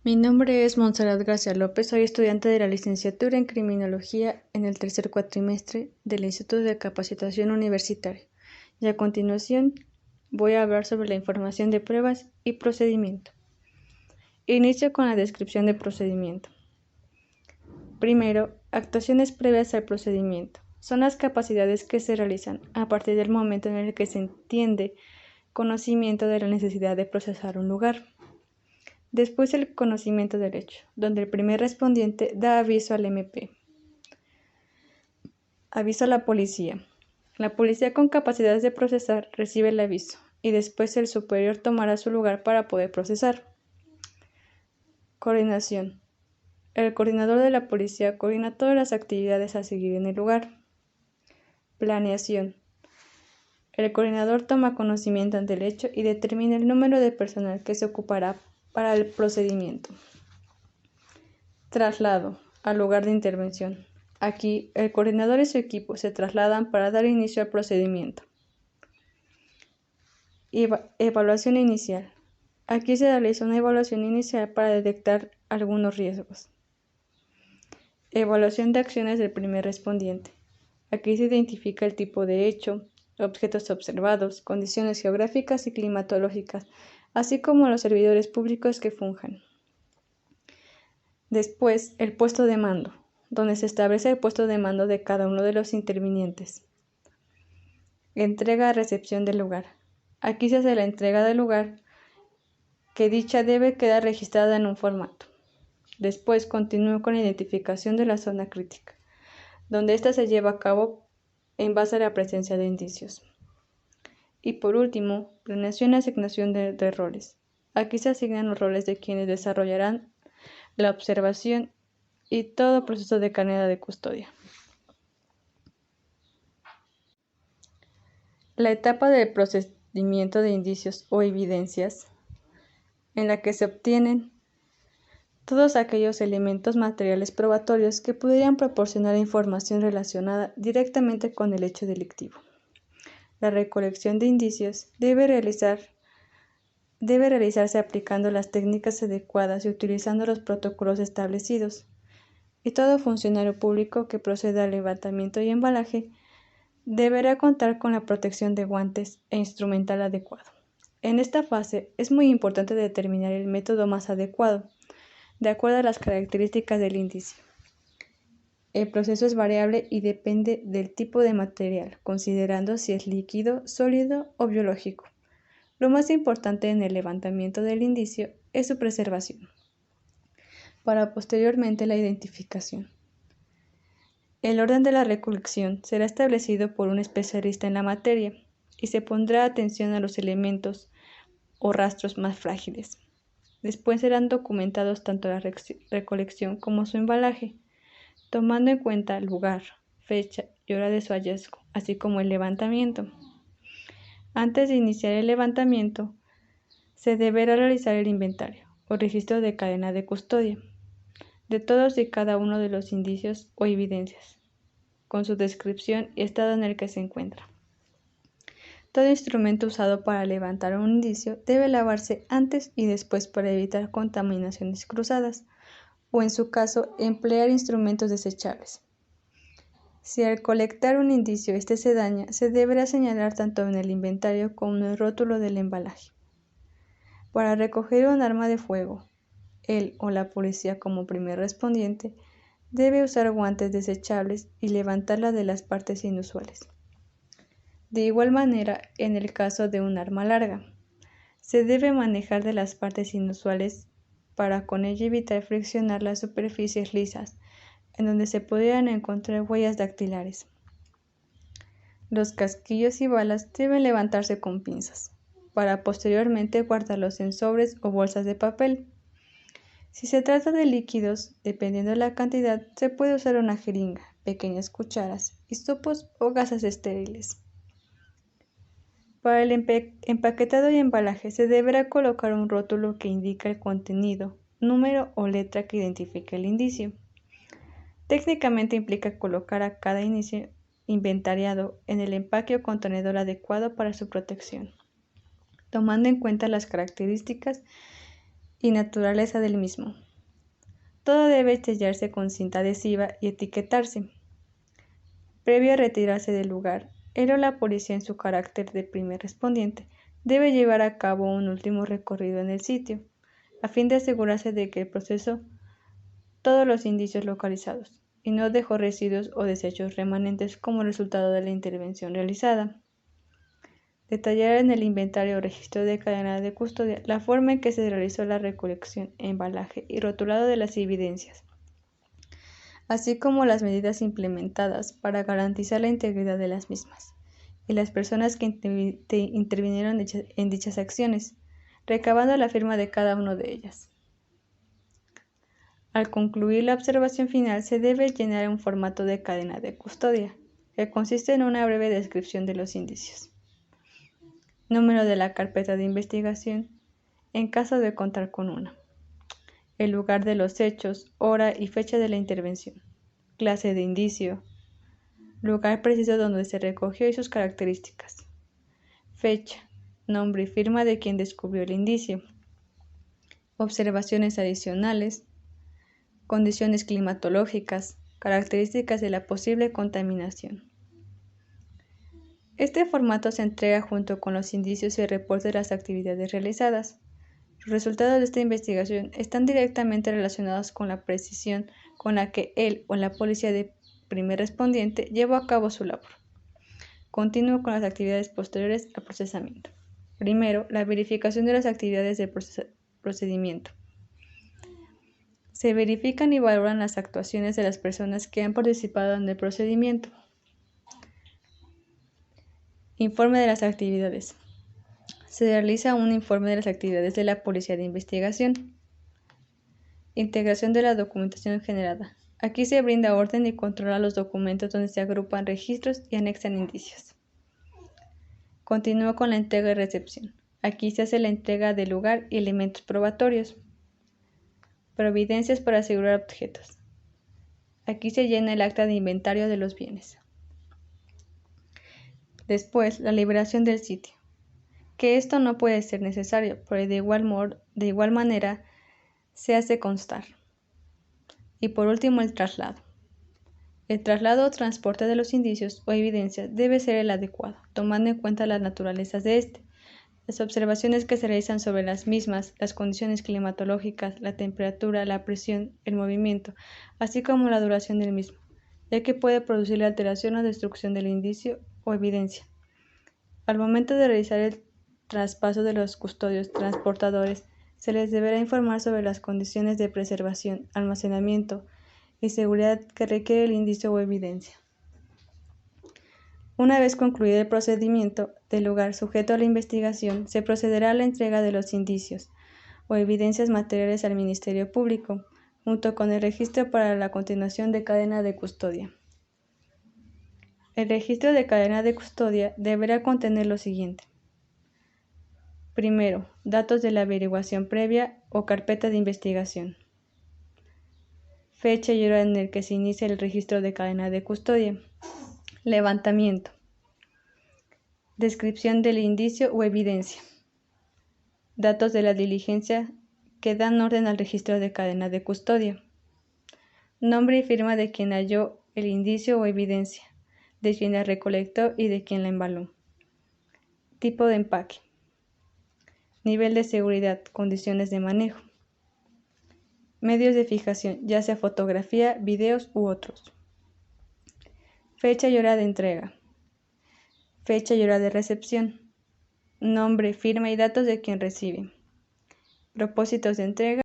Mi nombre es Montserrat García López, soy estudiante de la licenciatura en Criminología en el tercer cuatrimestre del Instituto de Capacitación Universitaria, y a continuación voy a hablar sobre la información de pruebas y procedimiento. Inicio con la descripción de procedimiento. Primero, actuaciones previas al procedimiento. Son las capacidades que se realizan a partir del momento en el que se entiende conocimiento de la necesidad de procesar un lugar. Después el conocimiento del hecho, donde el primer respondiente da aviso al MP. Aviso a la policía. La policía con capacidades de procesar recibe el aviso y después el superior tomará su lugar para poder procesar. Coordinación. El coordinador de la policía coordina todas las actividades a seguir en el lugar. Planeación. El coordinador toma conocimiento ante el hecho y determina el número de personal que se ocupará para el procedimiento. Traslado al lugar de intervención. Aquí, el coordinador y su equipo se trasladan para dar inicio al procedimiento. Evaluación inicial. Aquí se realiza una evaluación inicial para detectar algunos riesgos. Evaluación de acciones del primer respondiente. Aquí se identifica el tipo de hecho, objetos observados, condiciones geográficas y climatológicas, así como los servidores públicos que funjan. Después, el puesto de mando, donde se establece el puesto de mando de cada uno de los intervinientes. Entrega-recepción del lugar. Aquí se hace la entrega del lugar, que dicha debe quedar registrada en un formato. Después continúo con la identificación de la zona crítica, donde ésta se lleva a cabo en base a la presencia de indicios. Y por último, planeación y asignación de roles. Aquí se asignan los roles de quienes desarrollarán la observación y todo proceso de cadena de custodia. La etapa del procedimiento de indicios o evidencias, en la que se obtienen todos aquellos elementos materiales probatorios que pudieran proporcionar información relacionada directamente con el hecho delictivo. La recolección de indicios debe realizarse aplicando las técnicas adecuadas y utilizando los protocolos establecidos. Y todo funcionario público que proceda al levantamiento y embalaje deberá contar con la protección de guantes e instrumental adecuado. En esta fase es muy importante determinar el método más adecuado, de acuerdo a las características del indicio. El proceso es variable y depende del tipo de material, considerando si es líquido, sólido o biológico. Lo más importante en el levantamiento del indicio es su preservación, para posteriormente la identificación. El orden de la recolección será establecido por un especialista en la materia y se pondrá atención a los elementos o rastros más frágiles. Después serán documentados tanto la recolección como su embalaje, tomando en cuenta lugar, fecha y hora de su hallazgo, así como el levantamiento. Antes de iniciar el levantamiento, se deberá realizar el inventario o registro de cadena de custodia de todos y cada uno de los indicios o evidencias, con su descripción y estado en el que se encuentra. Todo instrumento usado para levantar un indicio debe lavarse antes y después para evitar contaminaciones cruzadas, o en su caso, emplear instrumentos desechables. Si al colectar un indicio este se daña, se deberá señalar tanto en el inventario como en el rótulo del embalaje. Para recoger un arma de fuego, él o la policía como primer respondiente debe usar guantes desechables y levantarla de las partes inusuales. De igual manera, en el caso de un arma larga, se debe manejar de las partes inusuales para con ello evitar friccionar las superficies lisas, en donde se podrían encontrar huellas dactilares. Los casquillos y balas deben levantarse con pinzas, para posteriormente guardarlos en sobres o bolsas de papel. Si se trata de líquidos, dependiendo de la cantidad, se puede usar una jeringa, pequeñas cucharas, hisopos o gasas estériles. Para el empaquetado y embalaje se deberá colocar un rótulo que indica el contenido, número o letra que identifique el indicio. Técnicamente implica colocar a cada indicio inventariado en el empaque o contenedor adecuado para su protección, tomando en cuenta las características y naturaleza del mismo. Todo debe sellarse con cinta adhesiva y etiquetarse. Previo a retirarse del lugar, él o la policía en su carácter de primer respondiente debe llevar a cabo un último recorrido en el sitio, a fin de asegurarse de que el proceso todos los indicios localizados y no dejó residuos o desechos remanentes como resultado de la intervención realizada. Detallar en el inventario o registro de cadena de custodia la forma en que se realizó la recolección, embalaje y rotulado de las evidencias, así como las medidas implementadas para garantizar la integridad de las mismas y las personas que intervinieron en dichas acciones, recabando la firma de cada una de ellas. Al concluir la observación final, se debe llenar un formato de cadena de custodia, que consiste en una breve descripción de los indicios, número de la carpeta de investigación, en caso de contar con una, el lugar de los hechos, hora y fecha de la intervención, clase de indicio, lugar preciso donde se recogió y sus características, fecha, nombre y firma de quien descubrió el indicio, observaciones adicionales, condiciones climatológicas, características de la posible contaminación. Este formato se entrega junto con los indicios y el reporte de las actividades realizadas. Los resultados de esta investigación están directamente relacionados con la precisión con la que él o la policía de primer respondiente llevó a cabo su labor. Continúo con las actividades posteriores al procesamiento. Primero, la verificación de las actividades del procedimiento. Se verifican y valoran las actuaciones de las personas que han participado en el procedimiento. Informe de las actividades. Se realiza un informe de las actividades de la Policía de Investigación. Integración de la documentación generada. Aquí se brinda orden y controla los documentos donde se agrupan registros y anexan indicios. Continúa con la entrega y recepción. Aquí se hace la entrega del lugar y elementos probatorios. Providencias para asegurar objetos. Aquí se llena el acta de inventario de los bienes. Después, la liberación del sitio. Que esto no puede ser necesario, pero de igual manera se hace constar. Y por último, el traslado. El traslado o transporte de los indicios o evidencias debe ser el adecuado, tomando en cuenta las naturalezas de este, las observaciones que se realizan sobre las mismas, las condiciones climatológicas, la temperatura, la presión, el movimiento, así como la duración del mismo, ya que puede producir la alteración o destrucción del indicio o evidencia. Al momento de realizar el traspaso de los custodios transportadores, se les deberá informar sobre las condiciones de preservación, almacenamiento y seguridad que requiere el indicio o evidencia. Una vez concluido el procedimiento del lugar sujeto a la investigación, se procederá a la entrega de los indicios o evidencias materiales al Ministerio Público, junto con el registro para la continuación de cadena de custodia. El registro de cadena de custodia deberá contener lo siguiente. Primero, datos de la averiguación previa o carpeta de investigación. Fecha y hora en el que se inicia el registro de cadena de custodia. Levantamiento. Descripción del indicio o evidencia. Datos de la diligencia que dan orden al registro de cadena de custodia. Nombre y firma de quien halló el indicio o evidencia, de quien la recolectó y de quien la embaló. Tipo de empaque. Nivel de seguridad, condiciones de manejo. Medios de fijación, ya sea fotografía, videos u otros. Fecha y hora de entrega. Fecha y hora de recepción. Nombre, firma y datos de quien recibe. Propósitos de entrega.